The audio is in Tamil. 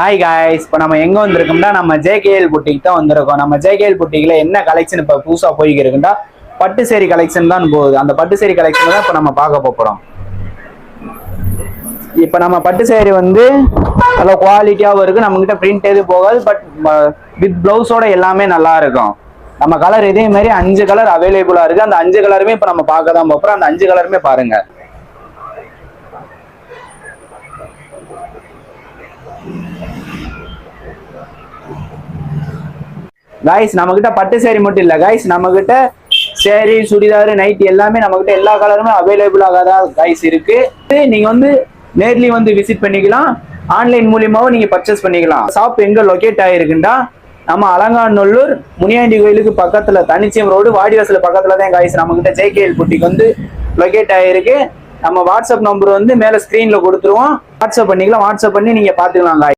ஹாய் காய்ஸ், இப்போ நம்ம எங்கே வந்திருக்கோம்னா நம்ம ஜேகேஎல் புட்டிக் தான் வந்திருக்கோம். நம்ம ஜேகேஎல் புட்டிக்கில் என்ன கலெக்ஷன் இப்போ புதுசாக போய்க்கிருக்குன்னா பட்டு சேரி கலெக்ஷன் தான் போகுது. அந்த பட்டு சேரி கலெக்ஷன் தான் இப்போ நம்ம பார்க்க போகிறோம். இப்போ நம்ம பட்டு சேரி வந்து நல்ல குவாலிட்டியாகவும் இருக்குது. நம்மகிட்ட பிரிண்ட் எதுவும் போகாது. பட் வித் ப்ளவுஸோட எல்லாமே நல்லா இருக்கும். நம்ம கலர் இதே மாதிரி 5 கலர் அவைலபிளாக இருக்குது. அந்த 5 கலருமே இப்போ நம்ம பார்க்க தான் போகிறோம். அந்த 5 கலருமே பாருங்கள். கைஸ், நம்ம கிட்ட பட்டு சேரி மட்டும் இல்ல கைஸ், நம்ம கிட்ட சேரி, சுடிதாரு, நைட் எல்லாமே நம்ம கிட்ட எல்லா கலருமே அவைலபிளாக தான் கைஸ் இருக்கு. நீங்க வந்து நேர்லி வந்து விசிட் பண்ணிக்கலாம், ஆன்லைன் மூலியமாவும் நீங்க பர்ச்சேஸ் பண்ணிக்கலாம். ஷாப் எங்க லொகேட் ஆயிருக்குண்டா நம்ம அலங்காநல்லூர் முனியாண்டி கோயிலுக்கு பக்கத்துல, தனிச்சியம் ரோடு, வாடிவாசல் பக்கத்துல தான் கைஸ் நம்ம கிட்ட ஜேகேஎல் புட்டிக் வந்து லொகேட் ஆயிருக்கு. நம்ம வாட்ஸ்அப் நம்பர் வந்து மேல ஸ்கிரீன்ல கொடுத்துருவோம். வாட்ஸ்அப் பண்ணிக்கலாம். வாட்ஸ்அப் பண்ணி நீங்க பாத்துக்கலாம்.